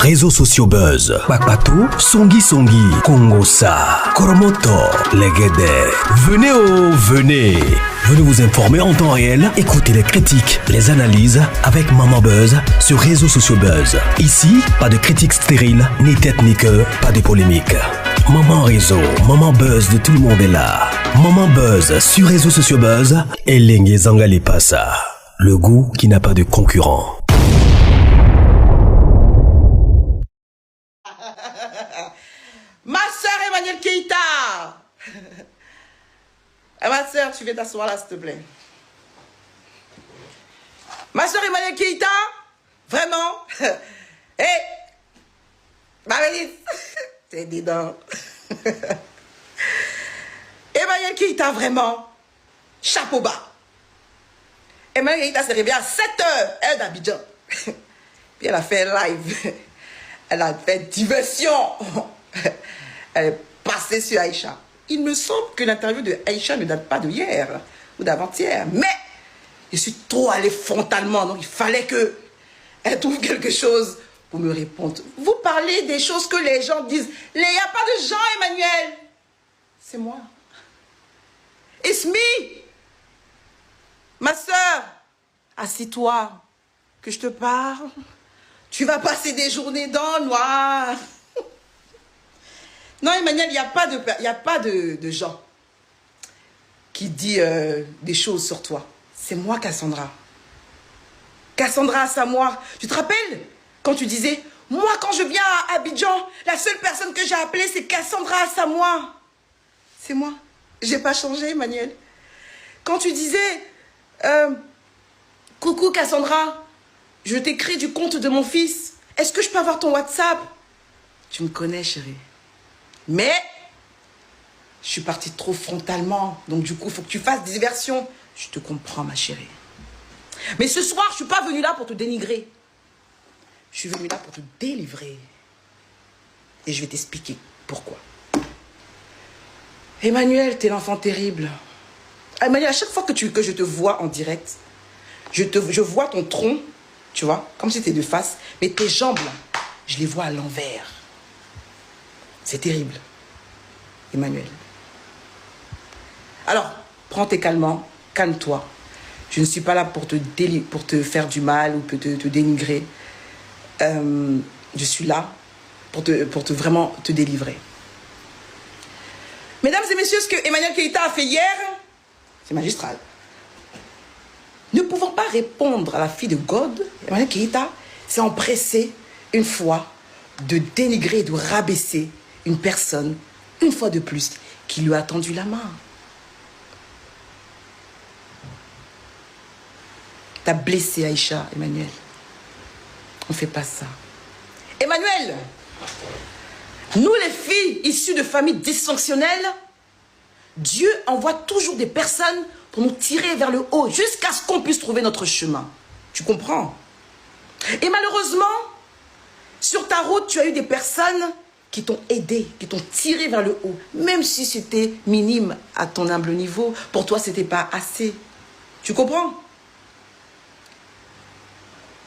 réseaux sociaux buzz. Bakpatou, Songi Songi, Kongosa, Koromoto, Legede. Venez venez. Venez vous informer en temps réel. Écoutez les critiques, les analyses avec Maman Buzz sur réseaux sociaux buzz. Ici, pas de critiques stériles, ni tête ni queue, pas de polémique. Maman réseau, Maman Buzz de tout le monde est là. Maman Buzz sur réseaux sociaux buzz. Et Lengue Zangali Passa. Le goût qui n'a pas de concurrent. Ma soeur Emmanuel Keïta. Ma soeur, tu viens t'asseoir là, s'il te plaît. Ma soeur Emmanuel Keïta, vraiment. Hé, Marie-Lise, t'es dedans. Emmanuel Keïta, vraiment, chapeau bas. Emmanuel Keïta s'est réveillée à 7h, elle d'Abidjan. Puis elle a fait un live. Elle a fait diversion. Elle est passée sur Aïcha. Il me semble que l'interview de Aïcha ne date pas d'hier ou d'avant-hier. Mais je suis trop allée frontalement. Donc il fallait qu'elle trouve quelque chose pour me répondre. Vous parlez des choses que les gens disent. Il n'y a pas de gens, Emmanuel. C'est moi. It's me. Ma soeur, assis-toi, que je te parle. Tu vas passer des journées dans le noir. Non, Emmanuel, il n'y a pas de gens qui disent des choses sur toi. C'est moi, Cassandra. Cassandra Assamoir. Tu te rappelles quand tu disais, moi, quand je viens à Abidjan, la seule personne que j'ai appelée, c'est Cassandra Assamoir. C'est moi. J'ai pas changé, Emmanuel. Quand tu disais, coucou, Cassandra, je t'écris du compte de mon fils. Est-ce que je peux avoir ton WhatsApp? Tu me connais, chérie. Mais, je suis partie trop frontalement. Donc, du coup, il faut que tu fasses des diversions. Je te comprends, ma chérie. Mais ce soir, je ne suis pas venue là pour te dénigrer. Je suis venue là pour te délivrer. Et je vais t'expliquer pourquoi. Emmanuel, t'es l'enfant terrible. Emmanuel, à chaque fois que je te vois en direct, je vois ton tronc, tu vois, comme si tu étais de face, mais tes jambes, là, je les vois à l'envers. C'est terrible, Emmanuel. Alors, prends tes calmants, calme-toi. Je ne suis pas là pour te faire du mal ou pour te dénigrer. Je suis là pour vraiment te délivrer. Mesdames et messieurs, ce que Emmanuel Keïta a fait hier, c'est magistral. Ne pouvant pas répondre à la fille de God, Emmanuel Keïta s'est empressé une fois de dénigrer, de rabaisser une personne, une fois de plus, qui lui a tendu la main. T'as blessé Aïcha, Emmanuel. On ne fait pas ça. Emmanuel, nous les filles issues de familles dysfonctionnelles, Dieu envoie toujours des personnes pour nous tirer vers le haut, jusqu'à ce qu'on puisse trouver notre chemin. Tu comprends? Et malheureusement, sur ta route, tu as eu des personnes qui t'ont aidé, qui t'ont tiré vers le haut. Même si c'était minime à ton humble niveau, pour toi, ce n'était pas assez. Tu comprends?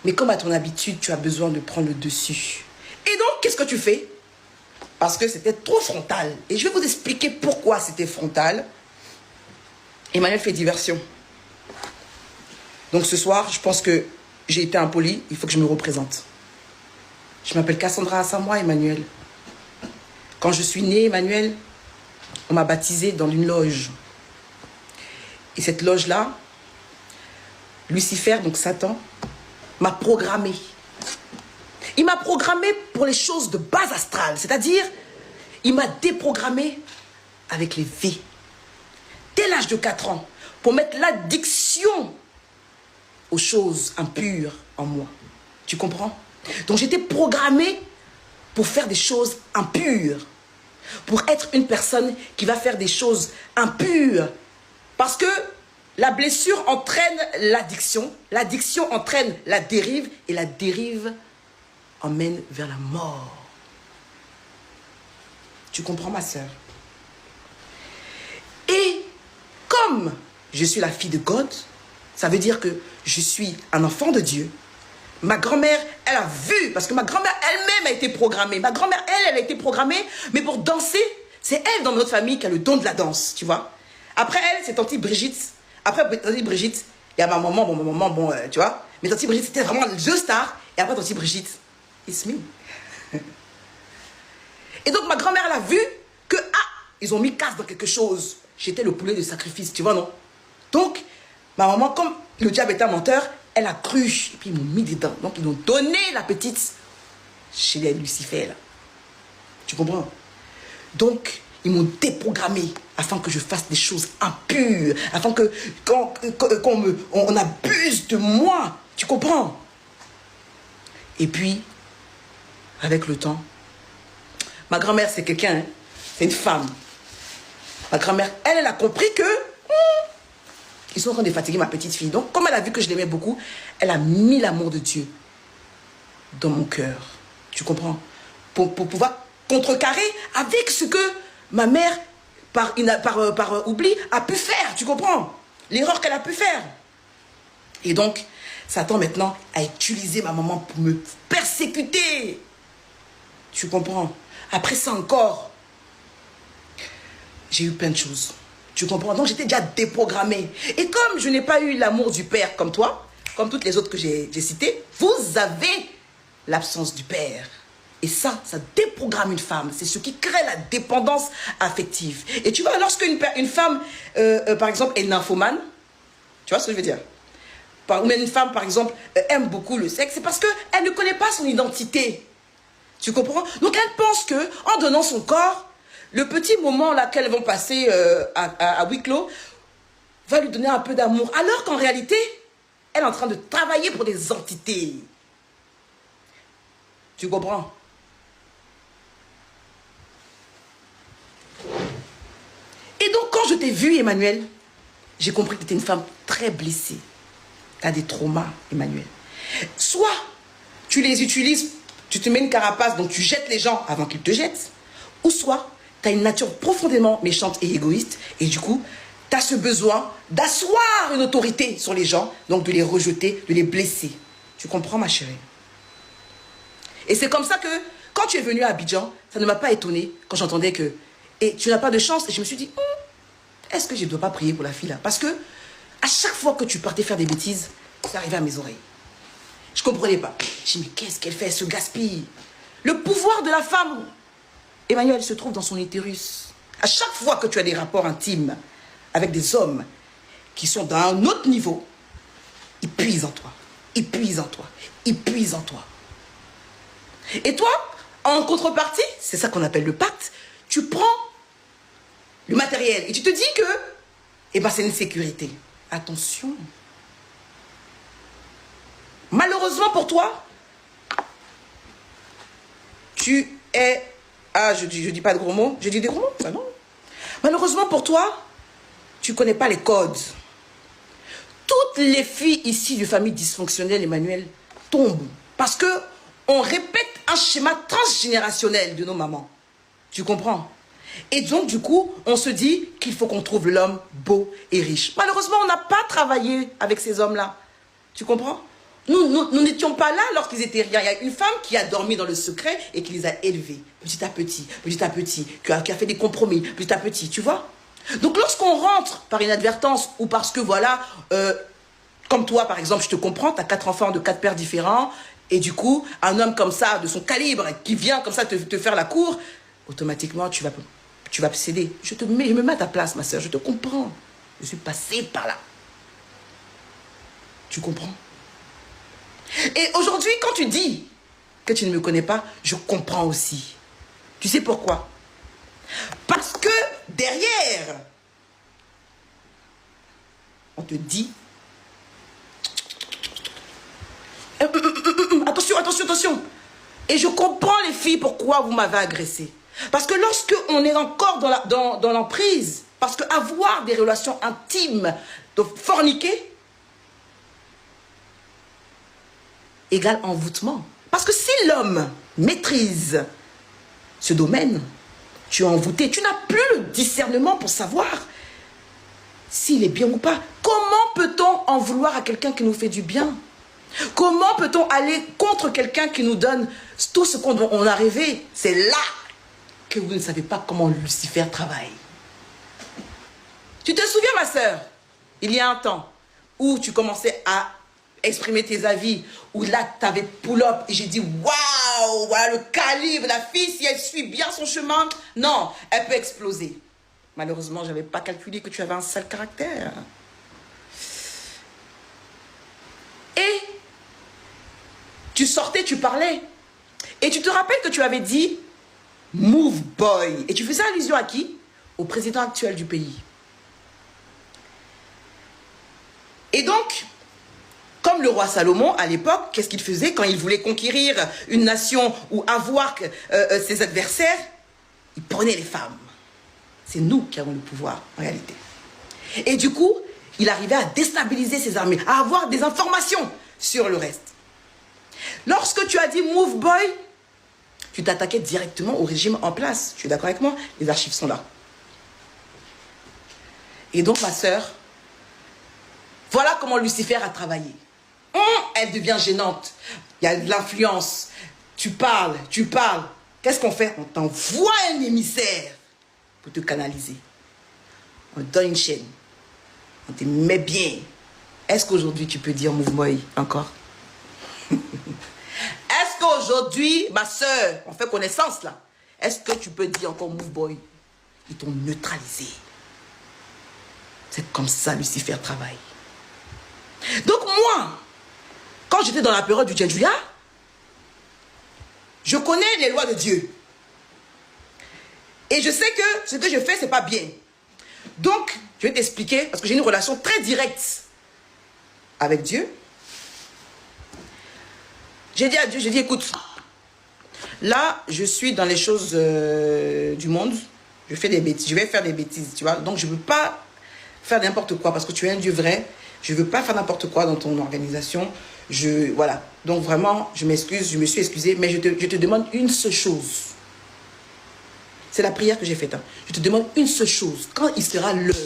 Mais comme à ton habitude, tu as besoin de prendre le dessus. Et donc, qu'est-ce que tu fais? Parce que c'était trop frontal. Et je vais vous expliquer pourquoi c'était frontal. Emmanuel fait diversion. Donc ce soir, je pense que j'ai été impoli. Il faut que je me représente. Je m'appelle Cassandra Assamoir, Emmanuel. Quand je suis née, Emmanuel, on m'a baptisée dans une loge. Et cette loge-là, Lucifer, donc Satan, m'a programmé. Il m'a programmé pour les choses de base astrale. C'est-à-dire, il m'a déprogrammé avec les vies. Dès l'âge de 4 ans, pour mettre l'addiction aux choses impures en moi. Tu comprends? Donc j'étais programmée pour faire des choses impures. Pour être une personne qui va faire des choses impures. Parce que la blessure entraîne l'addiction. L'addiction entraîne la dérive. Et la dérive emmène vers la mort. Tu comprends, ma sœur? Et comme je suis la fille de God, ça veut dire que je suis un enfant de Dieu. Ma grand-mère, elle a vu, parce que ma grand-mère elle-même a été programmée. Ma grand-mère, elle a été programmée, mais pour danser, c'est elle dans notre famille qui a le don de la danse, tu vois. Après elle, c'est tante Brigitte. Après tante Brigitte, il y a ma maman, tu vois. Mais tante Brigitte, c'était vraiment the star. Et après tante Brigitte, it's me. Et donc ma grand-mère, elle a vu que, ils ont mis casse dans quelque chose. J'étais le poulet de sacrifice, tu vois, non? Donc, ma maman, comme le diable est un menteur, elle a cru. Et puis ils m'ont mis dedans. Donc ils ont donné la petite chez les Lucifer, là. Tu comprends? Donc, ils m'ont déprogrammé afin que je fasse des choses impures, afin que on abuse de moi. Tu comprends? Et puis, avec le temps, ma grand-mère, c'est quelqu'un, hein, c'est une femme. Ma grand-mère, elle a compris que ils sont en train de fatiguer ma petite fille. Donc, comme elle a vu que je l'aimais beaucoup, elle a mis l'amour de Dieu dans mon cœur. Tu comprends? Pour pouvoir contrecarrer avec ce que ma mère, par oubli, a pu faire. Tu comprends? L'erreur qu'elle a pu faire. Et donc, Satan maintenant a utilisé ma maman pour me persécuter. Tu comprends? Après ça encore, j'ai eu plein de choses. Tu comprends? Donc j'étais déjà déprogrammée. Et comme je n'ai pas eu l'amour du Père comme toi, comme toutes les autres que j'ai citées, vous avez l'absence du Père. Et ça déprogramme une femme. C'est ce qui crée la dépendance affective. Et tu vois, lorsque une femme, par exemple, est nymphomane, tu vois ce que je veux dire? Ou même une femme, par exemple, aime beaucoup le sexe, c'est parce qu'elle ne connaît pas son identité. Tu comprends? Donc elle pense que en donnant son corps, le petit moment là qu'elles vont passer à huis clos va lui donner un peu d'amour. Alors qu'en réalité, elle est en train de travailler pour des entités. Tu comprends? Et donc quand je t'ai vu, Emmanuel, j'ai compris que tu étais une femme très blessée. Tu as des traumas, Emmanuel. Soit tu les utilises, tu te mets une carapace, donc tu jettes les gens avant qu'ils te jettent. Ou soit tu as une nature profondément méchante et égoïste. Et du coup, tu as ce besoin d'asseoir une autorité sur les gens. Donc de les rejeter, de les blesser. Tu comprends, ma chérie? Et c'est comme ça que, quand tu es venue à Abidjan, ça ne m'a pas étonnée quand j'entendais que... Et tu n'as pas de chance. Et je me suis dit, est-ce que je ne dois pas prier pour la fille là? Parce que à chaque fois que tu partais faire des bêtises, ça arrivait à mes oreilles. Je ne comprenais pas. Je me dis, mais qu'est-ce qu'elle fait? Elle se gaspille. Le pouvoir de la femme, Emmanuel, se trouve dans son utérus. À chaque fois que tu as des rapports intimes avec des hommes qui sont dans un autre niveau, ils puisent en toi. Ils puisent en toi. Ils puisent en toi. Et toi, en contrepartie, c'est ça qu'on appelle le pacte, tu prends le matériel et tu te dis que c'est une sécurité. Attention. Malheureusement pour toi, tu es... je dis pas de gros mots. Je dis des gros mots? Ça non. Malheureusement pour toi, tu connais pas les codes. Toutes les filles ici de famille dysfonctionnelle, Emmanuel, tombent. Parce que on répète un schéma transgénérationnel de nos mamans. Tu comprends? Et donc, du coup, on se dit qu'il faut qu'on trouve l'homme beau et riche. Malheureusement, on n'a pas travaillé avec ces hommes-là. Tu comprends? Nous n'étions pas là lorsqu'ils étaient rien. Il y a une femme qui a dormi dans le secret et qui les a élevés, petit à petit, qui a fait des compromis, petit à petit, tu vois? Donc, lorsqu'on rentre par inadvertance ou parce que, voilà, comme toi, par exemple, je te comprends, tu as 4 enfants de 4 pères différents, et du coup, un homme comme ça, de son calibre, qui vient comme ça te faire la cour, automatiquement, tu vas céder. Je me mets à ta place, ma soeur, je te comprends. Je suis passée par là. Tu comprends? Et aujourd'hui, quand tu dis que tu ne me connais pas, je comprends aussi. Tu sais pourquoi? Parce que derrière, on te dit... Attention. Et je comprends les filles pourquoi vous m'avez agressé. Parce que lorsque on est encore dans l'emprise, parce que avoir des relations intimes, de forniquer, égale envoûtement. Parce que si l'homme maîtrise ce domaine, tu es envoûté, tu n'as plus le discernement pour savoir s'il est bien ou pas. Comment peut-on en vouloir à quelqu'un qui nous fait du bien? Comment peut-on aller contre quelqu'un qui nous donne tout ce qu'on a rêvé? C'est là que vous ne savez pas comment Lucifer travaille. Tu te souviens, ma sœur, il y a un temps où tu commençais à exprimer tes avis, où là, tu avais pull-up et j'ai dit, waouh, voilà le calibre, la fille, si elle suit bien son chemin, non, elle peut exploser. Malheureusement, je n'avais pas calculé que tu avais un sale caractère. Et tu sortais, tu parlais. Et tu te rappelles que tu avais dit, move boy. Et tu faisais allusion à qui? Au président actuel du pays. Et donc, comme le roi Salomon, à l'époque, qu'est-ce qu'il faisait quand il voulait conquérir une nation ou avoir ses adversaires? Il prenait les femmes. C'est nous qui avons le pouvoir, en réalité. Et du coup, il arrivait à déstabiliser ses armées, à avoir des informations sur le reste. Lorsque tu as dit move boy, tu t'attaquais directement au régime en place. Tu es d'accord avec moi? Les archives sont là. Et donc, ma sœur, voilà comment Lucifer a travaillé. Elle devient gênante. Il y a de l'influence. Tu parles. Qu'est-ce qu'on fait? On t'envoie un émissaire pour te canaliser. On te donne une chaîne. On te met bien. Est-ce qu'aujourd'hui, tu peux dire move boy encore? Est-ce qu'aujourd'hui, ma soeur, on fait connaissance là, est-ce que tu peux dire encore move boy? Ils t'ont neutralisé. C'est comme ça Lucifer travaille. Donc moi, quand j'étais dans la période du Djendjuya, je connais les lois de Dieu. Et je sais que ce que je fais, c'est pas bien. Donc, je vais t'expliquer, parce que j'ai une relation très directe avec Dieu. J'ai dit à Dieu, j'ai dit, écoute, là, je suis dans les choses du monde. Je fais des bêtises, je vais faire des bêtises, tu vois. Donc, je ne veux pas faire n'importe quoi, parce que tu es un Dieu vrai. Je ne veux pas faire n'importe quoi dans ton organisation. Voilà. Donc, vraiment, je m'excuse, je me suis excusée, mais je te demande une seule chose. C'est la prière que j'ai faite. Hein. Je te demande une seule chose. Quand il sera l'heure,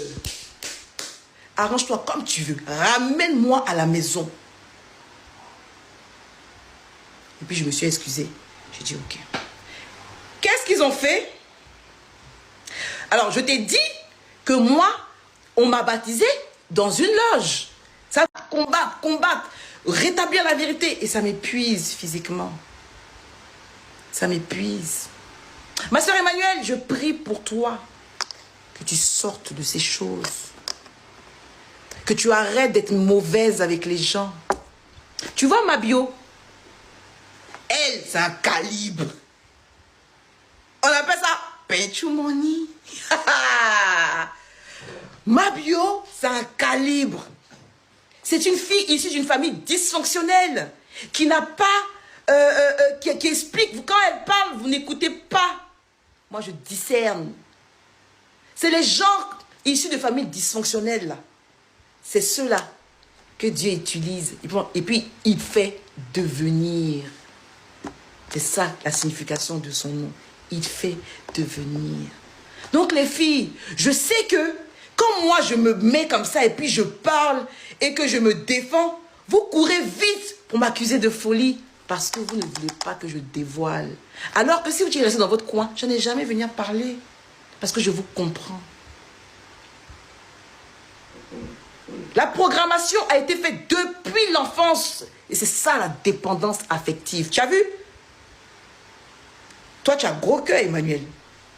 arrange-toi comme tu veux. Ramène-moi à la maison. Et puis, je me suis excusée. J'ai dit, ok. Qu'est-ce qu'ils ont fait? Alors, je t'ai dit que moi, on m'a baptisé dans une loge. Ça, combattre, rétablir la vérité. Et ça m'épuise physiquement. Ça m'épuise. Ma soeur Emmanuelle, je prie pour toi que tu sortes de ces choses. Que tu arrêtes d'être mauvaise avec les gens. Tu vois ma bio? Elle, c'est un calibre. On appelle ça Pechumoni. Ma bio, c'est un calibre. C'est une fille issue d'une famille dysfonctionnelle qui n'a pas, qui explique. Quand elle parle, vous n'écoutez pas. Moi, je discerne. C'est les gens issus de familles dysfonctionnelles, là. C'est ceux-là que Dieu utilise. Et puis, il fait devenir. C'est ça la signification de son nom. Il fait devenir. Donc, les filles, je sais que quand moi, je me mets comme ça et puis je parle et que je me défends, vous courez vite pour m'accuser de folie. Parce que vous ne voulez pas que je dévoile. Alors que si vous restez dans votre coin, je n'ai jamais venir parler. Parce que je vous comprends. La programmation a été faite depuis l'enfance. Et c'est ça la dépendance affective. Tu as vu? Toi, tu as gros cœur, Emmanuel.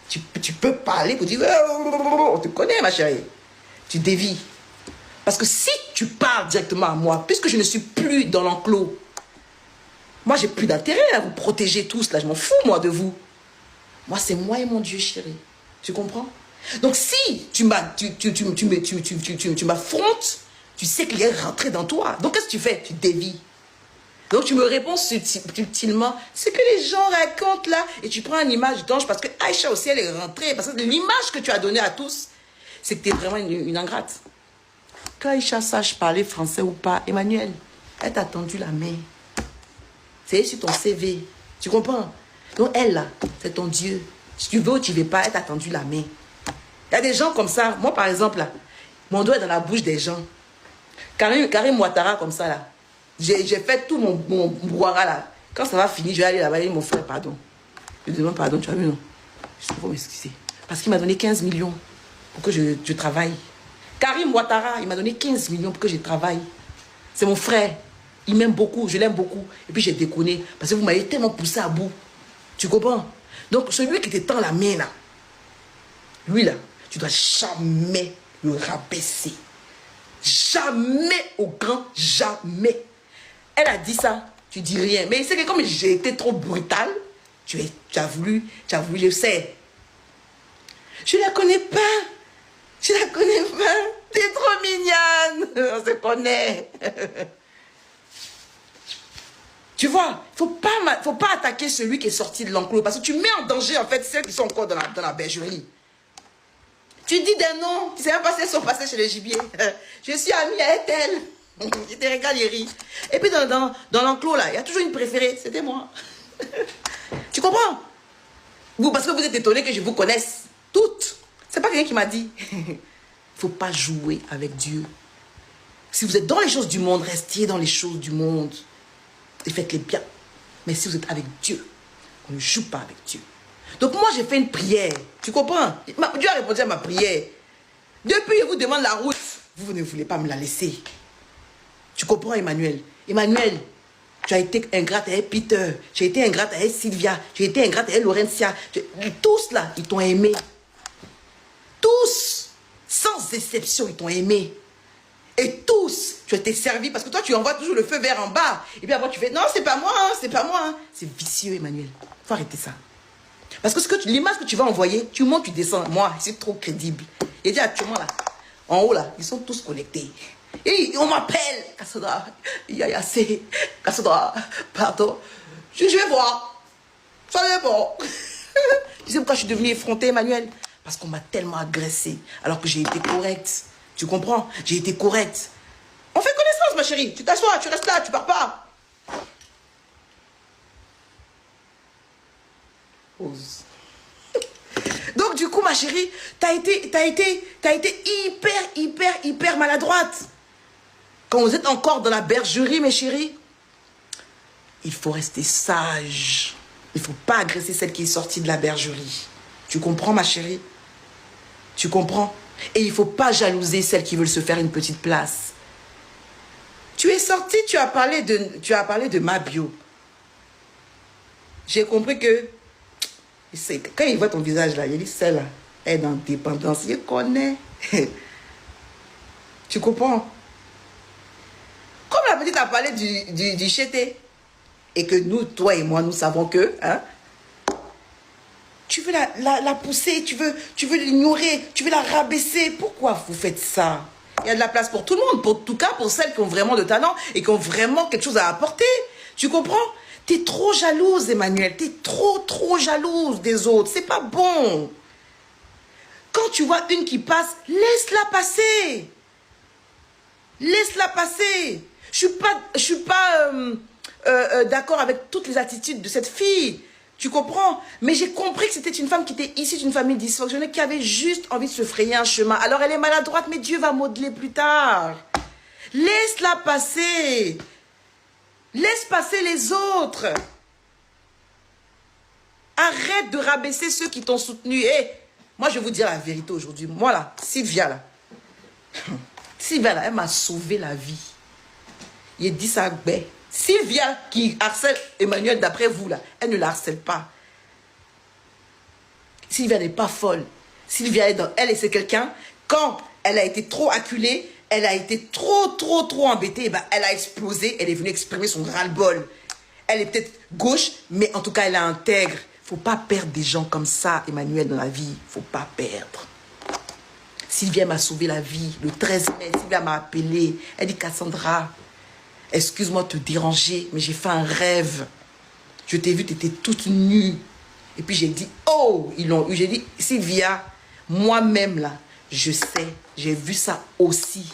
Tu peux parler pour dire, on te connaît, ma chérie. Tu dévies. Parce que si tu parles directement à moi, puisque je ne suis plus dans l'enclos, moi, j'ai plus d'intérêt à vous protéger tous. Là, je m'en fous, moi, de vous. Moi, c'est moi et mon Dieu, chéri. Tu comprends? Donc, si tu m'affrontes, tu sais qu'il est rentré dans toi. Donc, qu'est-ce que tu fais? Tu dévies. Donc, tu me réponds subtilement. Ce que les gens racontent là. Et tu prends une image d'ange parce que Aïcha aussi, elle est rentrée. Parce que l'image que tu as donnée à tous, c'est que tu es vraiment une ingrate. Que Aïcha sache parler français ou pas, Emmanuel, elle t'a tendu la main. C'est sur ton CV. Tu comprends? Donc elle, là, c'est ton Dieu. Si tu veux ou tu ne veux pas, elle t'a tendu la main. Il y a des gens comme ça. Moi, par exemple, là, mon doigt est dans la bouche des gens. Karim Ouattara, comme ça, là. J'ai fait tout mon brouhaha là. Quand ça va finir, je vais aller là-bas et mon frère, pardon. Je lui demande pardon, tu as vu, non? Je sais pas m'excuser. Parce qu'il m'a donné 15 millions pour que je travaille. Karim Ouattara, il m'a donné 15 millions pour que je travaille. C'est mon frère. Il m'aime beaucoup, je l'aime beaucoup. Et puis j'ai déconné. Parce que vous m'avez tellement poussé à bout. Tu comprends? Donc celui qui te tend la main là, lui là, tu dois jamais le rabaisser. Jamais au grand, jamais. Elle a dit ça, tu dis rien. Mais c'est que comme j'ai été trop brutale, tu as voulu, je sais. Je la connais pas. Je la connais pas. T'es trop mignonne. On se connaît. Tu vois, faut pas attaquer celui qui est sorti de l'enclos parce que tu mets en danger en fait celles qui sont encore dans la bergerie. Tu dis des noms, tu sais même pas si elles sont passées chez les gibiers. Je suis amie avec elle. Je te regarde, il rit. Et puis dans l'enclos là, il y a toujours une préférée, c'était moi. Tu comprends? Vous, parce que vous êtes étonnés que je vous connaisse toutes. C'est pas quelqu'un qui m'a dit. Faut pas jouer avec Dieu. Si vous êtes dans les choses du monde, restez dans les choses du monde. Et faites-les bien. Mais si vous êtes avec Dieu, on ne joue pas avec Dieu. Donc moi, j'ai fait une prière. Tu comprends? Dieu a répondu à ma prière. Depuis, je vous demande la route. Vous ne voulez pas me la laisser. Tu comprends, Emmanuel? Emmanuel, tu as été ingrate avec Peter. Tu as été ingrate avec Sylvia. Tu as été ingrate avec Laurentia. Tous là, ils t'ont aimé. Tous, sans exception, ils t'ont aimé. Et tous, tu as été servi parce que toi, tu envoies toujours le feu vert en bas. Et puis après, tu fais, non, c'est pas moi, hein, c'est pas moi. Hein. C'est vicieux, Emmanuel. Faut arrêter ça. Parce que l'image que tu vas envoyer, tu montes, tu descends. Moi, c'est trop crédible. Et dit actuellement là, en haut là, ils sont tous connectés. Et on m'appelle, Cassandra, Yaya C, Cassandra, pardon. Je vais voir. Ça n'est bon. Tu sais pourquoi je suis devenue effrontée, Emmanuel? Parce qu'on m'a tellement agressée, alors que j'ai été correcte. Tu comprends? J'ai été correcte. On fait connaissance, ma chérie. Tu t'assois, tu restes là, tu pars pas. Ose. Donc, du coup, ma chérie, t'as été hyper maladroite. Quand vous êtes encore dans la bergerie, mes chéris, il faut rester sage. Il ne faut pas agresser celle qui est sortie de la bergerie. Tu comprends, ma chérie? Tu comprends? Et il ne faut pas jalouser celles qui veulent se faire une petite place. Tu es sortie, tu as parlé de ma bio. J'ai compris que quand il voit ton visage là, il dit celle-là, elle est dans dépendance. Il connaît. Tu comprends? Comme la petite a parlé du chété. Et que nous, toi et moi, nous savons que... Hein, tu veux la pousser, tu veux l'ignorer, tu veux la rabaisser. Pourquoi vous faites ça? Il y a de la place pour tout le monde, en tout cas pour celles qui ont vraiment de talent et qui ont vraiment quelque chose à apporter. Tu comprends? T'es trop jalouse, Emmanuel. T'es trop jalouse des autres. C'est pas bon. Quand tu vois une qui passe, laisse-la passer. Laisse-la passer. Je suis pas d'accord avec toutes les attitudes de cette fille. Tu comprends? Mais j'ai compris que c'était une femme qui était issue d'une famille dysfonctionnelle, qui avait juste envie de se frayer un chemin. Alors elle est maladroite, mais Dieu va modeler plus tard. Laisse-la passer. Laisse passer les autres. Arrête de rabaisser ceux qui t'ont soutenu. Hey, moi, je vais vous dire la vérité aujourd'hui. Moi, là, Sylvia, là. Sylvia, là, elle m'a sauvé la vie. Il dit ça, ben. Sylvia qui harcèle Emmanuel, d'après vous, là, elle ne la harcèle pas. Sylvia n'est pas folle. Sylvia, c'est quelqu'un, quand elle a été trop acculée, elle a été trop embêtée, ben, elle a explosé, elle est venue exprimer son ras-le-bol. Elle est peut-être gauche, mais en tout cas, elle est intègre. Il ne faut pas perdre des gens comme ça, Emmanuel, dans la vie. Il ne faut pas perdre. Sylvia m'a sauvé la vie. Le 13 mai, Sylvia m'a appelé. Elle dit, Cassandra, excuse-moi de te déranger, mais j'ai fait un rêve. Je t'ai vu, tu étais toute nue. Et puis j'ai dit, oh, ils l'ont eu. J'ai dit, Sylvia, moi-même là, je sais, j'ai vu ça aussi.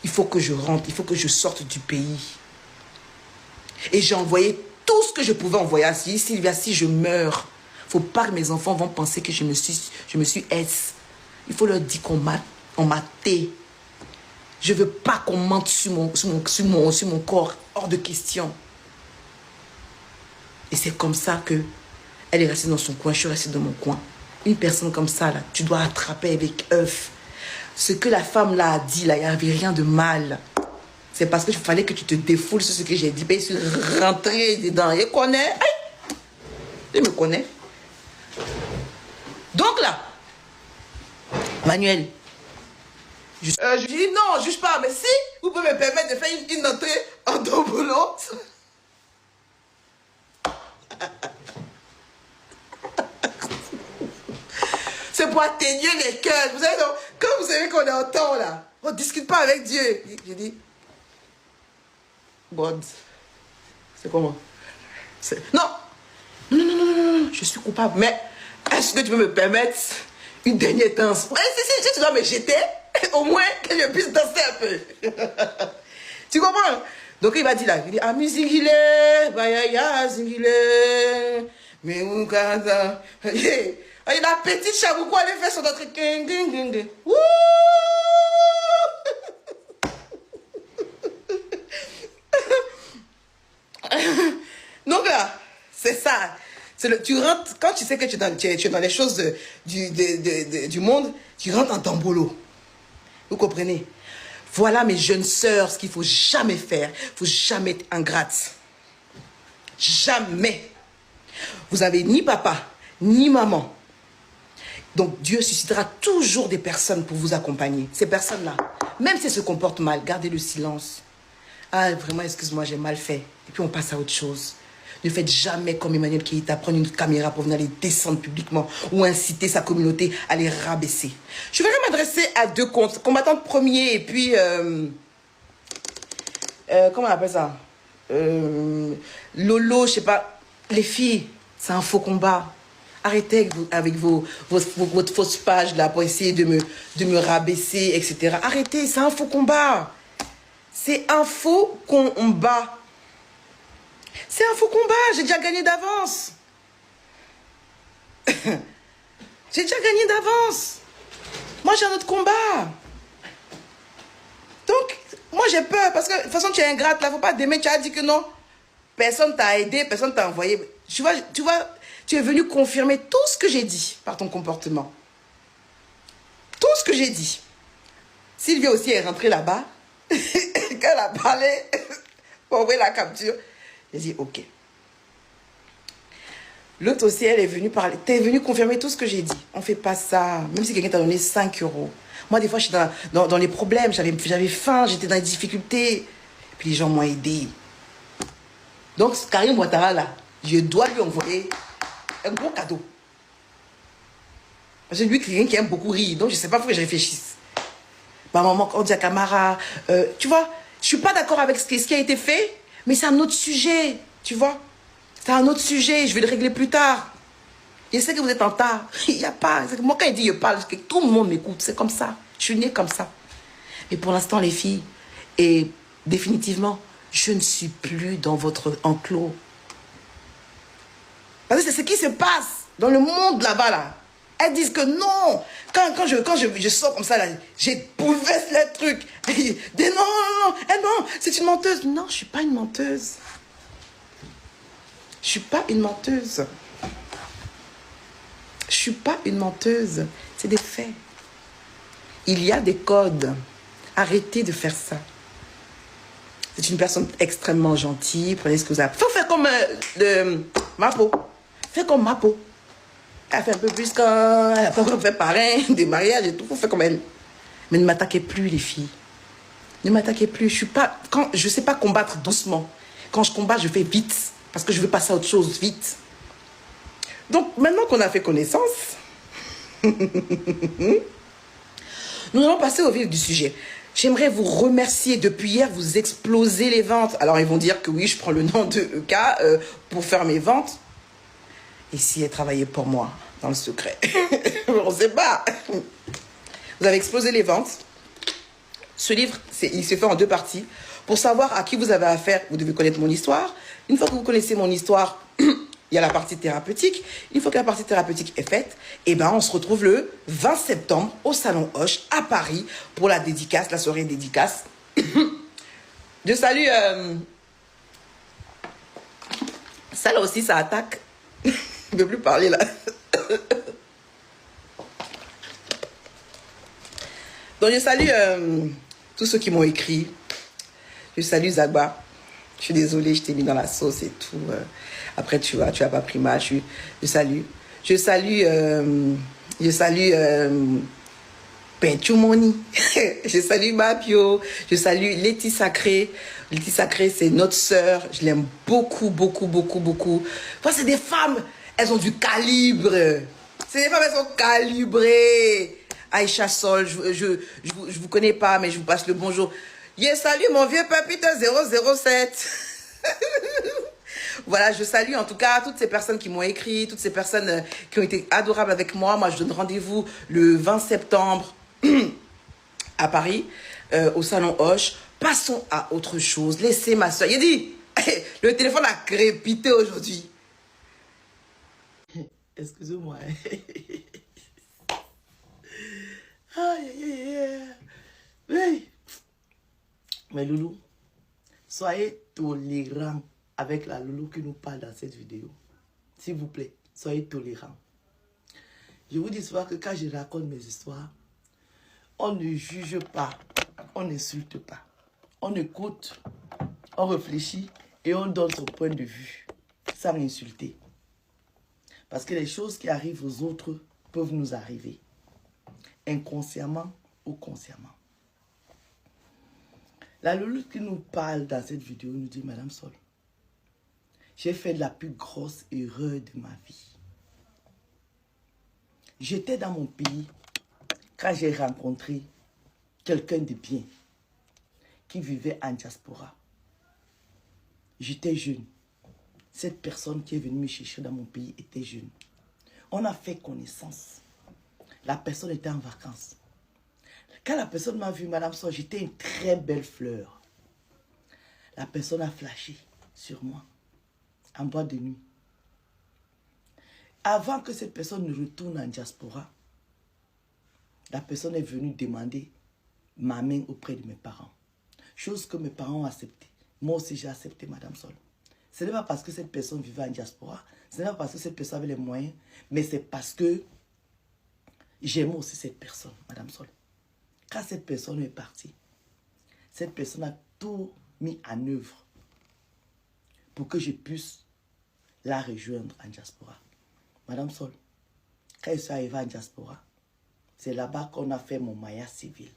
Il faut que je rentre, il faut que je sorte du pays. Et j'ai envoyé tout ce que je pouvais envoyer. Si Sylvia, si je meurs, il ne faut pas que mes enfants vont penser que je me suis S. Il faut leur dire qu'on m'a té. Je ne veux pas qu'on mente sur mon corps. Hors de question. Et c'est comme ça que elle est restée dans son coin, je suis restée dans mon coin. Une personne comme ça, là, tu dois attraper avec œuf. Ce que la femme là a dit, là, il n'y avait rien de mal. C'est parce qu'il fallait que tu te défoules sur ce que j'ai dit. Ben, je suis rentrée dedans. Il connaît. Il me connaît. Donc là, Manuel, je dis non, juge pas, mais si vous pouvez me permettre de faire une entrée en doublon. C'est pour atténuer les cœurs. Vous savez, donc, quand vous savez qu'on est en temps là, on ne discute pas avec Dieu. J'ai dit, God, c'est comment? Non, je suis coupable. Mais est-ce que tu peux me permettre une dernière danse? Ouais, si tu dois me jeter, au moins que je puisse danser un peu. Tu comprends? Donc il va dire là, il dit, ah, zingile, bayaya, zingile, mais où kada. Et la petite Chaboukou, elle fait son autre. Wouh! Donc là, c'est ça. Tu rentres, quand tu sais que tu es dans les choses du monde, tu rentres en tambolo. Vous comprenez? Voilà, mes jeunes sœurs, ce qu'il ne faut jamais faire. Il ne faut jamais être ingrate. Jamais. Vous n'avez ni papa, ni maman. Donc Dieu suscitera toujours des personnes pour vous accompagner. Ces personnes-là, même si elles se comportent mal, gardez le silence. Ah, vraiment, excuse-moi, j'ai mal fait. Et puis on passe à autre chose. Ne faites jamais comme Emmanuel Keïta, prendre une caméra pour venir les descendre publiquement ou inciter sa communauté à les rabaisser. Je vais m'adresser à deux comptes. Combattante premier et puis... comment on appelle ça? Lolo, je sais pas. Les filles, c'est un faux combat. Arrêtez avec votre fausse page là pour essayer de me rabaisser, etc. Arrêtez, c'est un faux combat. C'est un faux combat. C'est un faux combat. J'ai déjà gagné d'avance. J'ai déjà gagné d'avance. Moi, j'ai un autre combat. Donc, moi, j'ai peur parce que de toute façon, tu es ingrate là. Faut pas demain, tu as dit que non. Personne t'a aidé, personne t'a envoyé. Tu vois, tu es venu confirmer tout ce que j'ai dit par ton comportement. Tout ce que j'ai dit. Sylvia aussi est rentrée là-bas. Quand elle a parlé pour envoyer la capture, j'ai dit ok. L'autre aussi, elle est venue parler. Tu es venu confirmer tout ce que j'ai dit. On ne fait pas ça. Même si quelqu'un t'a donné 5 €. Moi, des fois, je suis dans les problèmes. J'avais faim, j'étais dans les difficultés. Et puis les gens m'ont aidé. Donc, Karim Ouattara, là, je dois lui envoyer un gros cadeau. Parce que lui, quelqu'un qui aime beaucoup rire. Donc, je ne sais pas, il faut que je réfléchisse. Ma maman, on dit à Camara, tu vois, je ne suis pas d'accord avec ce qui a été fait, mais c'est un autre sujet, tu vois. C'est un autre sujet, je vais le régler plus tard. Je sais que vous êtes en retard. Il n'y a pas. Moi, quand il dit je parle, tout le monde m'écoute. C'est comme ça. Je suis née comme ça. Mais pour l'instant, les filles, et définitivement, je ne suis plus dans votre enclos. Parce que c'est ce qui se passe dans le monde là-bas, là. Elles disent que non. Quand je sors comme ça, là, j'ai bouleversé le truc. Non, c'est une menteuse. Non, je ne suis pas une menteuse. Je ne suis pas une menteuse. Je ne suis pas une menteuse. C'est des faits. Il y a des codes. Arrêtez de faire ça. C'est une personne extrêmement gentille. Prenez ce que vous avez. Faut faire comme Mapo. Fais comme Mapo. Elle fait un peu plus quand elle a pas fait parrain, des mariages et tout. Faut faire comme elle. Mais ne m'attaquez plus, les filles. Ne m'attaquez plus. Je sais pas combattre doucement. Quand je combats, je fais vite. Parce que je veux passer à autre chose vite. Donc, maintenant qu'on a fait connaissance, nous allons passer au vif du sujet. J'aimerais vous remercier. Depuis hier, vous explosez les ventes. Alors, ils vont dire que oui, je prends le nom de EK pour faire mes ventes. Et si elle travaillait pour moi, dans le secret. On ne sait pas. Vous avez explosé les ventes. Ce livre, il se fait en 2 parties. Pour savoir à qui vous avez affaire, vous devez connaître mon histoire. Une fois que vous connaissez mon histoire, il il y a la partie thérapeutique. Une fois que la partie thérapeutique est faite, eh ben, on se retrouve le 20 septembre au Salon Hoche à Paris pour la dédicace, la soirée dédicace. Je salue... Ça là aussi, ça attaque. Je ne peux plus parler là. Donc je salue tous ceux qui m'ont écrit. Je salue Zagba. Je suis désolée, je t'ai mis dans la sauce et tout. Après, tu as pas pris mal. Je salue. Je salue Penchumoni. Je salue Mapio. Je salue Letty Sacré. Letty Sacré, c'est notre sœur. Je l'aime beaucoup, beaucoup, beaucoup, beaucoup. Enfin, c'est des femmes, elles ont du calibre. C'est des femmes, elles sont calibrées. Aïcha Sol, je vous connais pas, mais je vous passe le bonjour. Salut mon vieux papito 007. Voilà, je salue en tout cas toutes ces personnes qui m'ont écrit, toutes ces personnes qui ont été adorables avec moi. Moi, je donne rendez-vous le 20 septembre à Paris, au Salon Hoche. Passons à autre chose. Laissez ma soeur. Il dit, le téléphone a crépité aujourd'hui. Excusez-moi. Oui. Mais Loulou, soyez tolérants avec la Loulou qui nous parle dans cette vidéo. S'il vous plaît, soyez tolérants. Je vous dis souvent que quand je raconte mes histoires, on ne juge pas, on n'insulte pas. On écoute, on réfléchit et on donne son point de vue sans insulter. Parce que les choses qui arrivent aux autres peuvent nous arriver, inconsciemment ou consciemment. La Loulou qui nous parle dans cette vidéo nous dit, Madame Sol, j'ai fait la plus grosse erreur de ma vie. J'étais dans mon pays quand j'ai rencontré quelqu'un de bien qui vivait en diaspora. J'étais jeune. Cette personne qui est venue me chercher dans mon pays était jeune. On a fait connaissance. La personne était en vacances. Quand la personne m'a vu, Madame Sol, j'étais une très belle fleur. La personne a flashé sur moi en boîte de nuit. Avant que cette personne ne retourne en diaspora, la personne est venue demander ma main auprès de mes parents. Chose que mes parents ont acceptée. Moi aussi, j'ai accepté, Madame Sol. Ce n'est pas parce que cette personne vivait en diaspora, ce n'est pas parce que cette personne avait les moyens, mais c'est parce que j'aime aussi cette personne, Madame Sol. Quand cette personne est partie, cette personne a tout mis en œuvre pour que je puisse la rejoindre en diaspora. Madame Sol, quand je suis arrivé en diaspora, c'est là-bas qu'on a fait mon mariage civil.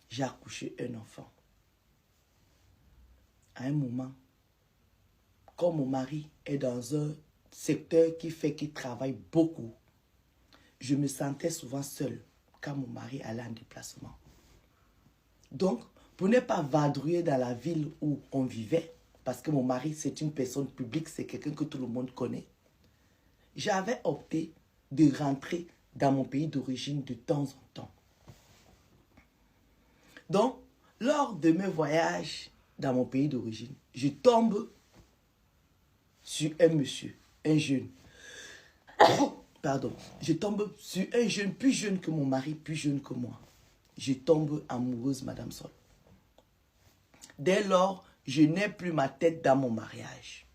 J'ai accouché un enfant. À un moment, comme mon mari est dans un secteur qui fait qu'il travaille beaucoup, je me sentais souvent seule quand mon mari allait en déplacement. Donc, pour ne pas vadrouiller dans la ville où on vivait, parce que mon mari, c'est une personne publique, c'est quelqu'un que tout le monde connaît, j'avais opté de rentrer dans mon pays d'origine de temps en temps. Donc, lors de mes voyages dans mon pays d'origine, je tombe sur un monsieur, un jeune. Pardon, je tombe sur un jeune, plus jeune que mon mari, plus jeune que moi. Je tombe amoureuse, Madame Sol. Dès lors, je n'ai plus ma tête dans mon mariage.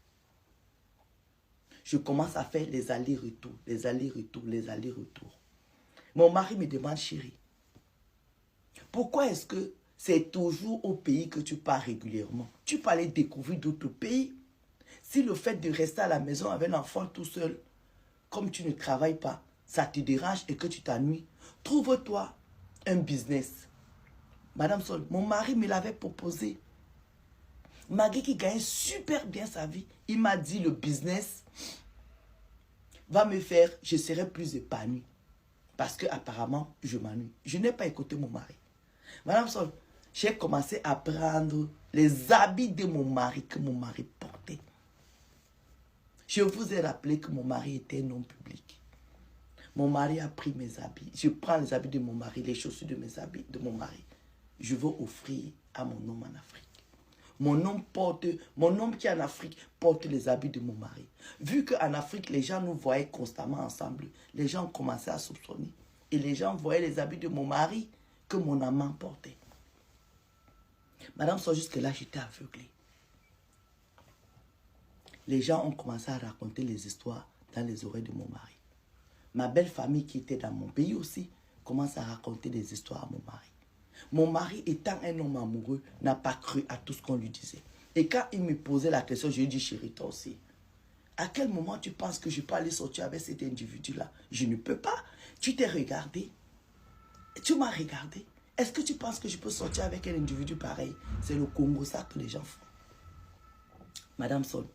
Je commence à faire les allers-retours, les allers-retours, les allers-retours. Mon mari me demande, chérie, pourquoi est-ce que c'est toujours au pays que tu pars régulièrement? Tu peux aller découvrir d'autres pays. Si le fait de rester à la maison avec l'enfant tout seul, comme tu ne travailles pas, ça te dérange et que tu t'ennuies, trouve-toi un business. Madame Sol, mon mari me l'avait proposé. Maggie qui gagne super bien sa vie, il m'a dit le business va me faire, je serai plus épanouie. Parce que apparemment, je m'ennuie. Je n'ai pas écouté mon mari. Madame Sol, j'ai commencé à prendre les habits de mon mari que mon mari portait. Je vous ai rappelé que mon mari était un homme public. Mon mari a pris mes habits. Je prends les habits de mon mari, les chaussures de mes habits, de mon mari. Je veux offrir à mon homme en Afrique. mon homme qui est en Afrique porte les habits de mon mari. Vu qu'en Afrique, les gens nous voyaient constamment ensemble, les gens ont commencé à soupçonner. Et les gens voyaient les habits de mon mari que mon amant portait. Madame Sol, jusque-là, j'étais aveuglée. Les gens ont commencé à raconter les histoires dans les oreilles de mon mari. Ma belle famille qui était dans mon pays aussi commence à raconter des histoires à mon mari. Mon mari, étant un homme amoureux, n'a pas cru à tout ce qu'on lui disait. Et quand il me posait la question, je lui ai dit, chérie, toi aussi, à quel moment tu penses que je peux aller sortir avec cet individu-là? Je ne peux pas. Tu t'es regardé. Tu m'as regardé. Est-ce que tu penses que je peux sortir avec un individu pareil? C'est le Congo, ça que les gens font. Madame Sol,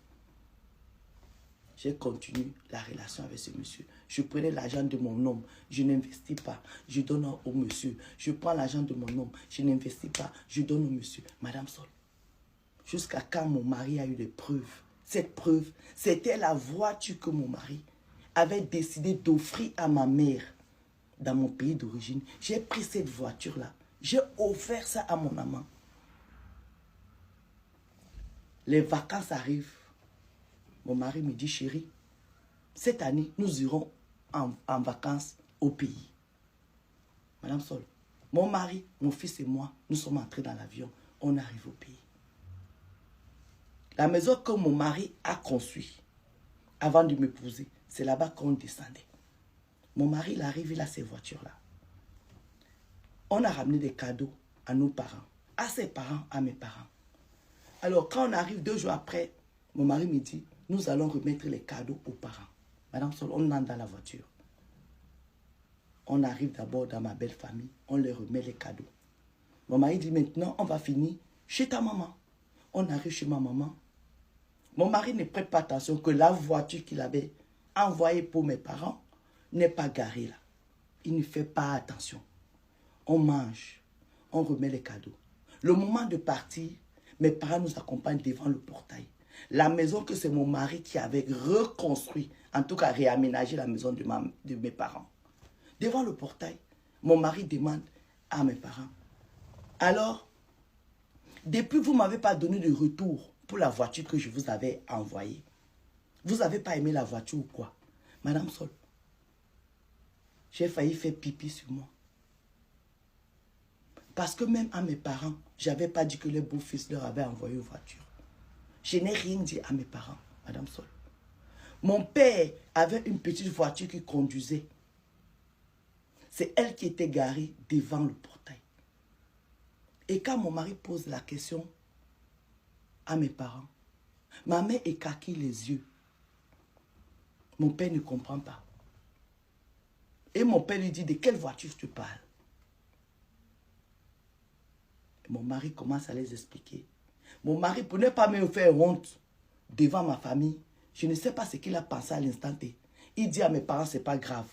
j'ai continué la relation avec ce monsieur. Je prenais l'argent de mon homme, je n'investis pas, je donne au monsieur. Je prends l'argent de mon homme, je n'investis pas, je donne au monsieur. Madame Sol, jusqu'à quand mon mari a eu des preuves. Cette preuve, c'était la voiture que mon mari avait décidé d'offrir à ma mère dans mon pays d'origine. J'ai pris cette voiture-là, j'ai offert ça à mon amant. Les vacances arrivent. Mon mari me dit, chérie, cette année, nous irons en vacances au pays. Madame Sol, mon mari, mon fils et moi, nous sommes entrés dans l'avion. On arrive au pays. La maison que mon mari a construite avant de m'épouser, c'est là-bas qu'on descendait. Mon mari, il arrive, il a ces voitures-là. On a ramené des cadeaux à nos parents, à ses parents, à mes parents. Alors, quand on arrive 2 jours après, mon mari me dit, nous allons remettre les cadeaux aux parents. Madame Sol, on entre dans la voiture. On arrive d'abord dans ma belle famille, on leur remet les cadeaux. Mon mari dit, maintenant, on va finir chez ta maman. On arrive chez ma maman. Mon mari ne prête pas attention que la voiture qu'il avait envoyée pour mes parents n'est pas garée là. Il ne fait pas attention. On mange, on remet les cadeaux. Le moment de partir, mes parents nous accompagnent devant le portail. La maison que c'est mon mari qui avait reconstruit, en tout cas réaménagé la maison de mes parents. Devant le portail, mon mari demande à mes parents, alors, depuis vous ne m'avez pas donné de retour pour la voiture que je vous avais envoyée. Vous n'avez pas aimé la voiture ou quoi? Madame Sol, j'ai failli faire pipi sur moi. Parce que même à mes parents, je n'avais pas dit que les beaux-fils leur avaient envoyé une voiture. Je n'ai rien dit à mes parents, Madame Sol. Mon père avait une petite voiture qui conduisait. C'est elle qui était garée devant le portail. Et quand mon mari pose la question à mes parents, ma mère écarquille les yeux. Mon père ne comprend pas. Et mon père lui dit, de quelle voiture tu parles? Mon mari commence à les expliquer. Mon mari, pour ne pas me faire honte devant ma famille, je ne sais pas ce qu'il a pensé à l'instant T. Il dit à mes parents, c'est pas grave.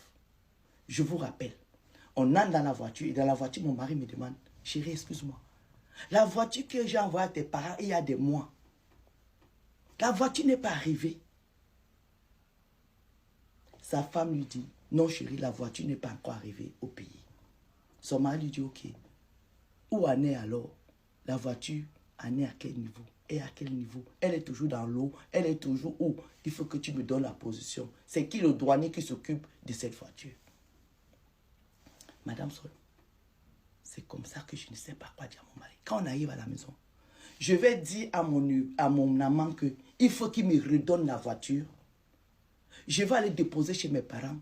Je vous rappelle, on entre dans la voiture et dans la voiture, mon mari me demande, chérie, excuse-moi, la voiture que j'ai envoyée à tes parents il y a des mois, la voiture n'est pas arrivée. Sa femme lui dit, non chérie, la voiture n'est pas encore arrivée au pays. Son mari lui dit, ok, où en est alors la voiture? En est à quel niveau? Et à quel niveau? Elle est toujours dans l'eau. Elle est toujours où? Il faut que tu me donnes la position. C'est qui le douanier qui s'occupe de cette voiture? Madame Sol, c'est comme ça que je ne sais pas quoi dire à mon mari. Quand on arrive à la maison, je vais dire à mon amant qu'il faut qu'il me redonne la voiture. Je vais aller déposer chez mes parents.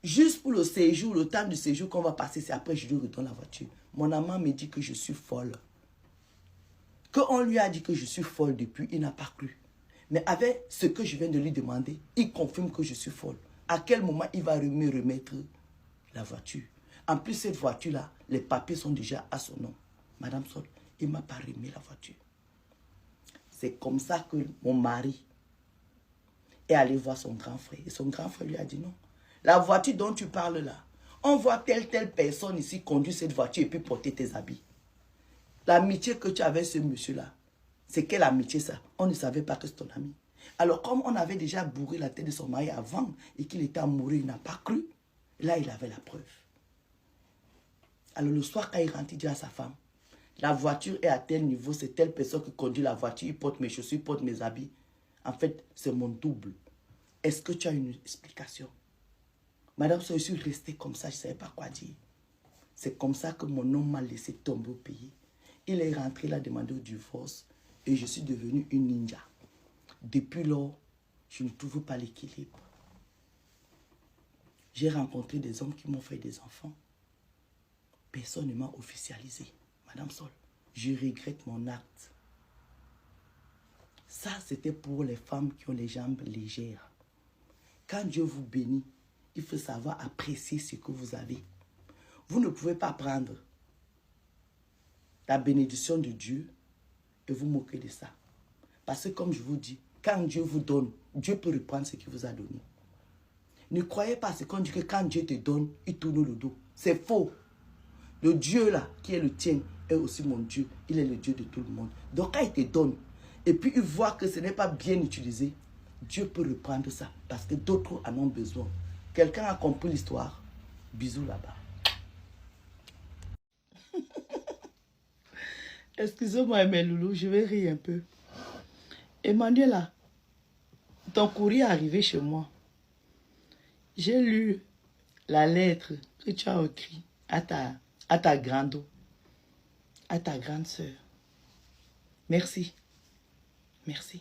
Juste pour le séjour, le temps du séjour qu'on va passer, c'est après je lui redonne la voiture. Mon amant me dit que je suis folle. Qu'on lui a dit que je suis folle depuis, il n'a pas cru. Mais avec ce que je viens de lui demander, il confirme que je suis folle. À quel moment il va me remettre la voiture? En plus, cette voiture-là, les papiers sont déjà à son nom. Madame Sol, il ne m'a pas remis la voiture. C'est comme ça que mon mari est allé voir son grand frère. Et son grand frère lui a dit non. La voiture dont tu parles là, on voit telle personne ici conduire cette voiture et puis porter tes habits. L'amitié que tu avais avec ce monsieur-là, c'est quelle amitié ça? On ne savait pas que c'est ton ami. Alors comme on avait déjà bourré la tête de son mari avant et qu'il était amoureux, il n'a pas cru. Là, il avait la preuve. Alors le soir, quand il rentre, il dit à sa femme, La voiture est à tel niveau, c'est telle personne qui conduit la voiture, il porte mes chaussures, il porte mes habits. En fait, c'est mon double. Est-ce que tu as une explication? Madame, je suis restée comme ça, je ne savais pas quoi dire. C'est comme ça que mon homme m'a laissé tomber au pays. Il est rentré, il a demandé au divorce et je suis devenue une ninja. Depuis lors, je ne trouve pas l'équilibre. J'ai rencontré des hommes qui m'ont fait des enfants. Personne ne m'a officialisé. Madame Sol, je regrette mon acte. Ça, c'était pour les femmes qui ont les jambes légères. Quand Dieu vous bénit, il faut savoir apprécier ce que vous avez. Vous ne pouvez pas prendre la bénédiction de Dieu et vous moquer de ça. Parce que comme je vous dis, quand Dieu vous donne, Dieu peut reprendre ce qu'il vous a donné. Ne croyez pas à ce qu'on dit que quand Dieu te donne, il tourne le dos. C'est faux. Le Dieu là, qui est le tien, est aussi mon Dieu. Il est le Dieu de tout le monde. Donc quand il te donne, et puis il voit que ce n'est pas bien utilisé, Dieu peut reprendre ça. Parce que d'autres en ont besoin. Quelqu'un a compris l'histoire? Bisous là-bas. Excusez-moi mes loulous, je vais rire un peu. Emmanuela, ton courrier est arrivé chez moi. J'ai lu la lettre que tu as écrite à ta grande sœur. Merci. Merci.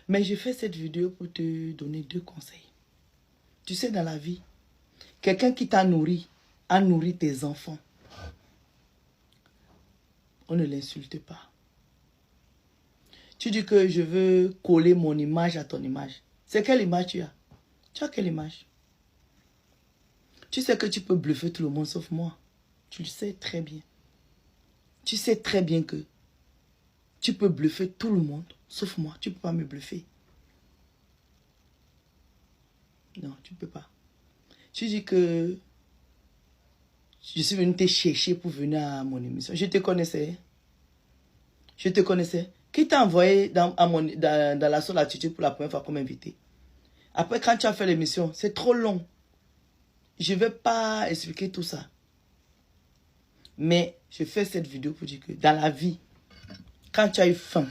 Mais je fais cette vidéo pour te donner 2 conseils. Tu sais, dans la vie, quelqu'un qui t'a nourri, a nourri tes enfants. On ne l'insulte pas. Tu dis que je veux coller mon image à ton image. C'est quelle image tu as? Tu as quelle image? Tu sais que tu peux bluffer tout le monde sauf moi. Tu le sais très bien. Tu sais très bien que tu peux bluffer tout le monde sauf moi. Tu ne peux pas me bluffer. Non, tu ne peux pas. Tu dis que je suis venu te chercher pour venir à mon émission. Je te connaissais. Je te connaissais. Qui t'a envoyé dans la solitude pour la première fois comme invité? Après, quand tu as fait l'émission, c'est trop long. Je ne vais pas expliquer tout ça. Mais je fais cette vidéo pour dire que dans la vie, quand tu as eu faim,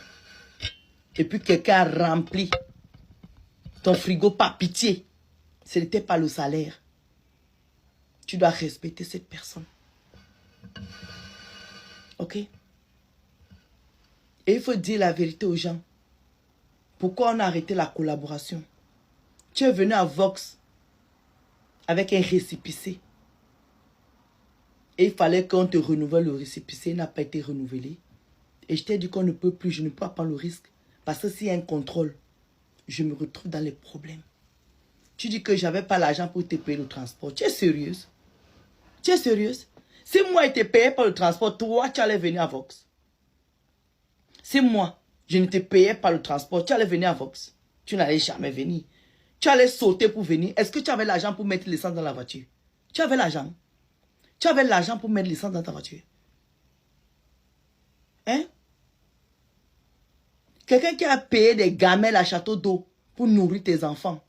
et puis quelqu'un a rempli ton frigo par pitié, ce n'était pas le salaire. Tu dois respecter cette personne. Ok? Et il faut dire la vérité aux gens. Pourquoi on a arrêté la collaboration? Tu es venu à Vox avec un récépissé. Et il fallait qu'on te renouvelle le récépissé. Il n'a pas été renouvelé. Et je t'ai dit qu'on ne peut plus. Je ne peux pas prendre le risque. Parce que s'il y a un contrôle, je me retrouve dans les problèmes. Tu dis que je n'avais pas l'argent pour te payer le transport. Tu es sérieuse? Tu es sérieuse? Si moi, je te payais pas le transport, toi, tu allais venir à Vox. Si moi, je ne te payais pas le transport, tu allais venir à Vox. Tu n'allais jamais venir. Tu allais sauter pour venir. Est-ce que tu avais l'argent pour mettre l'essence dans la voiture? Tu avais l'argent. Tu avais l'argent pour mettre l'essence dans ta voiture. Hein? Quelqu'un qui a payé des gamelles à Château d'Eau pour nourrir tes enfants.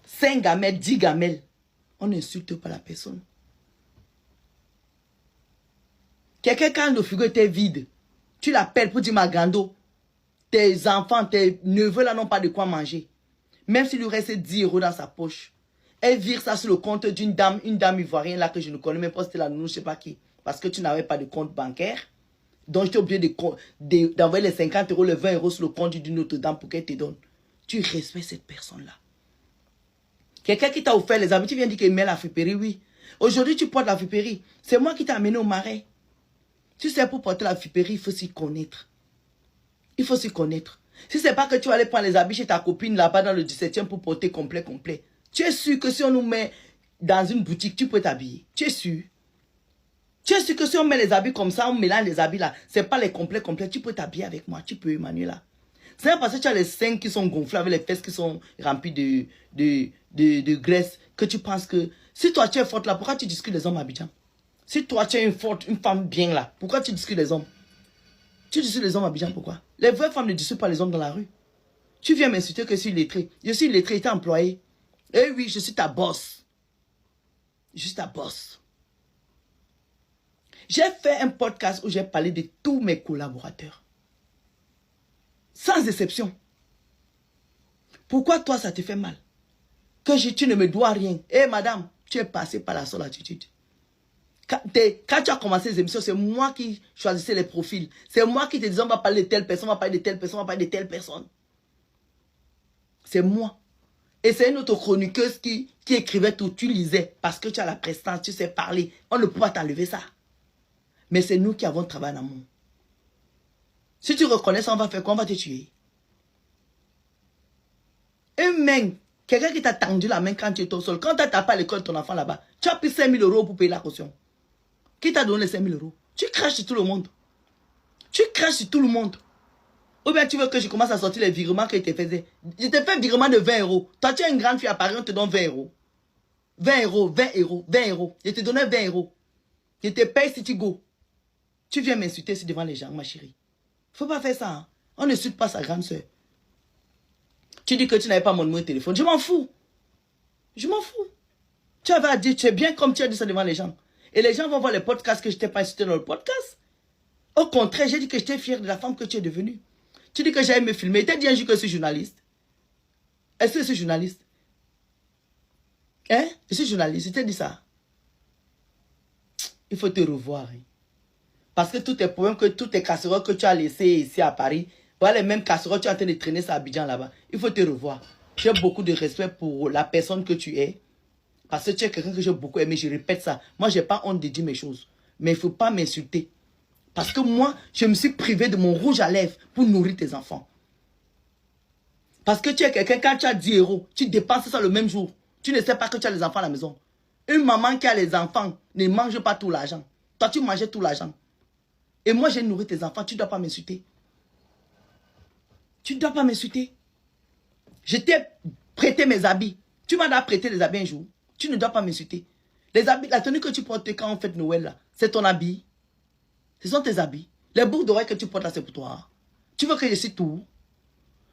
5 gamelles, 10 gamelles. On n'insulte pas la personne. Quelqu'un, quand le frigo était vide, tu l'appelles pour dire ma grando, tes enfants, tes neveux là n'ont pas de quoi manger. Même s'il lui reste 10 € dans sa poche. Elle vire ça sur le compte d'une dame, une dame ivoirienne là que je ne connais même pas, c'était la nounou, je ne sais pas qui. Parce que tu n'avais pas de compte bancaire. Donc j'étais obligé d'envoyer les 50 €, les 20 € sur le compte d'une autre dame pour qu'elle te donne. Tu respectes cette personne-là. Quelqu'un qui t'a offert les habits, tu viens dire qu'il met la friperie, oui. Aujourd'hui, tu portes la friperie. C'est moi qui t'ai amené au marais. Tu sais, pour porter la friperie, il faut s'y connaître. Il faut s'y connaître. Si ce n'est pas que tu vas aller prendre les habits chez ta copine là-bas dans le 17e pour porter complet. Tu es sûr que si on nous met dans une boutique, tu peux t'habiller. Tu es sûr. Tu es sûr que si on met les habits comme ça, on mélange les habits là, ce n'est pas les complets. Tu peux t'habiller avec moi. Tu peux, Emmanuela. C'est parce que tu as les seins qui sont gonflés avec les fesses qui sont remplies de graisse que tu penses que... Si toi tu es forte là, pourquoi tu discutes des hommes à Abidjan? Si toi tu es une femme bien là, pourquoi tu discutes des hommes? Tu discutes des hommes à Abidjan, pourquoi? Les vraies femmes ne discutent pas les hommes dans la rue. Tu viens m'insulter que je suis illettré. Je suis illettré, j'étais employé. Eh oui, je suis ta boss. Je suis ta boss. J'ai fait un podcast où j'ai parlé de tous mes collaborateurs. Sans exception. Pourquoi toi, ça te fait mal? Tu ne me dois rien. Eh madame, tu es passé par la seule attitude. Quand tu as commencé les émissions, c'est moi qui choisissais les profils. C'est moi qui te disais, on va parler de telle personne, on va parler de telle personne, on va parler de telle personne. C'est moi. Et c'est une autre chroniqueuse qui écrivait tout, tu lisais, parce que tu as la prestance, tu sais parler. On ne peut pas t'enlever ça. Mais c'est nous qui avons travaillé en amont. Si tu reconnais ça, on va faire quoi? On va te tuer. Une main, quelqu'un qui t'a tendu la main quand tu es au sol, quand tu as tapé à l'école ton enfant là-bas, tu as pris 5 000 € pour payer la caution. Qui t'a donné les 5 000 €? Tu craches sur tout le monde. Tu craches sur tout le monde. Ou bien tu veux que je commence à sortir les virements que je te faisais. Je te fais un virement de 20 €. Toi, tu es une grande fille à Paris, on te donne 20 €. 20 €, 20 €, 20 €. Je te donnais 20 €. Je te paye si tu go. Tu viens m'insulter ici devant les gens, ma chérie. Faut pas faire ça. Hein. On ne suit pas sa grande soeur. Tu dis que tu n'avais pas mon numéro de téléphone. Je m'en fous. Je m'en fous. Tu avais à dire, tu es bien comme tu as dit ça devant les gens. Et les gens vont voir les podcasts que je t'ai pas insulté dans le podcast. Au contraire, j'ai dit que j'étais fière de la femme que tu es devenue. Tu dis que j'allais me filmer. Tu as dit un jour que je suis journaliste. Est-ce que je suis journaliste? Hein? Je suis journaliste. Je t'ai dit ça. Il faut te revoir. Hein. Parce que tous tes problèmes, toutes tes casseroles que tu as laissées ici à Paris, voilà les mêmes casseroles, tu es en train de traîner ça à Abidjan là-bas. Il faut te revoir. J'ai beaucoup de respect pour la personne que tu es. Parce que tu es quelqu'un que j'ai beaucoup aimé. Je répète ça. Moi, je n'ai pas honte de dire mes choses. Mais il ne faut pas m'insulter. Parce que moi, je me suis privé de mon rouge à lèvres pour nourrir tes enfants. Parce que tu es quelqu'un, quand tu as 10 €, tu dépenses ça le même jour. Tu ne sais pas que tu as les enfants à la maison. Une maman qui a les enfants ne mange pas tout l'argent. Toi, tu mangeais tout l'argent. Et moi, j'ai nourri tes enfants. Tu ne dois pas m'insulter. Tu ne dois pas m'insulter. Je t'ai prêté mes habits. Tu m'as prêté les habits un jour. Tu ne dois pas m'insulter. Les habits, la tenue que tu portes quand on fête Noël, là, c'est ton habit. Ce sont tes habits. Les boucles d'oreilles que tu portes là, c'est pour toi. Tu veux que je cite tout?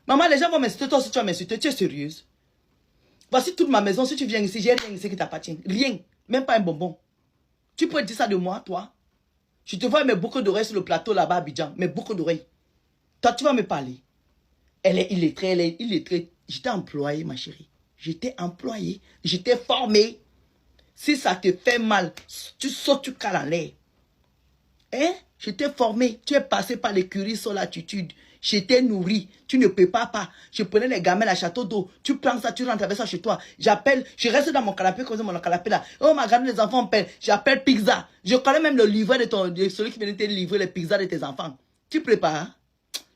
Maman, les gens vont m'insulter. Toi aussi, tu vas m'insulter. Tu es sérieuse? Voici toute ma maison. Si tu viens ici, j'ai rien ici qui t'appartient. Rien. Même pas un bonbon. Tu peux dire ça de moi, toi? Je te vois mes boucles d'oreilles sur le plateau là-bas à Abidjan. Mes boucles d'oreilles. Toi, tu vas me parler. Elle est illettrée. J'étais employé, ma chérie. J'étais employé. J'étais formé. Si ça te fait mal, tu sautes, tu cales en l'air. Hein? Je t'ai formé. Tu es passé par l'écurie sur l'attitude. Je t'ai nourri. Tu ne peux pas. Je prenais les gamelles à château d'eau. Tu prends ça, tu rentres avec ça chez toi. J'appelle, je reste dans mon canapé, comme ça, mon canapé là. Oh, ma garde, les enfants pèlent. J'appelle pizza. Je connais même le livret de celui qui venait te livrer les pizzas de tes enfants. Tu prépares?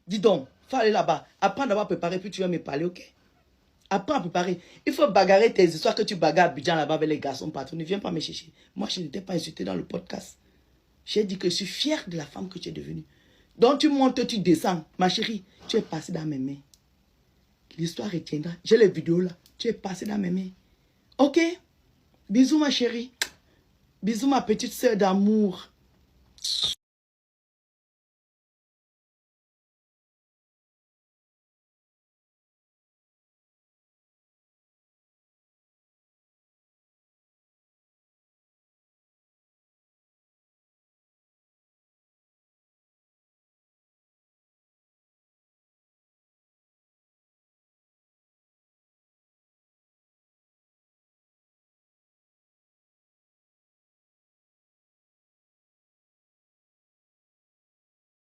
Dis donc, faut aller là-bas. Apprends d'abord à préparer, puis tu vas me parler, ok? Apprends à préparer. Il faut bagarrer tes histoires que tu bagarres à Abidjan là-bas avec les garçons partout. Ne viens pas me chercher. Moi, je n'étais pas insulté dans le podcast. J'ai dit que je suis fière de la femme que tu es devenue. Donc tu montes, tu descends. Ma chérie, tu es passée dans mes mains. L'histoire retiendra. J'ai les vidéos là. Tu es passée dans mes mains. Ok? Bisous ma chérie. Bisous ma petite soeur d'amour.